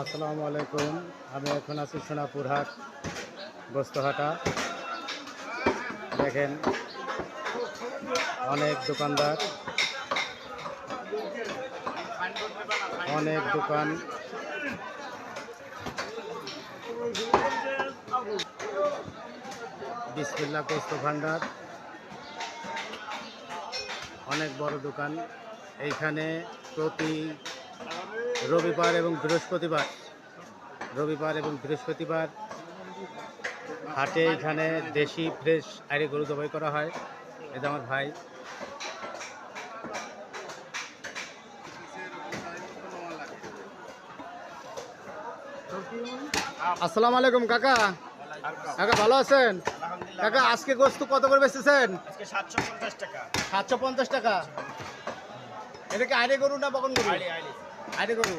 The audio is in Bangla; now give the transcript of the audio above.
আসসালামু আলাইকুম। আমি এখন আছি সোনাপুরহাট বস্ত্রহাটা। দেখেন অনেক দোকানদার, অনেক দোকান। বিসমিল্লাহ গোস্ত ভান্ডার, অনেক বড় দোকান। এইখানে প্রতি রবিবার এবং বৃহস্পতিবার হাটে এখানে দেশি ফ্রেশ আইড়ি গরু জবাই করা হয়। এটা আমার ভাই। আসসালামু আলাইকুম কাকা। কাকা ভালো আছেন? কাকা আজকে গোস্ত কত করে বেচতেছেন? 750 টাকা। এটা কি আইড়ি গরু না বকন গরু? আইড়ি গরু।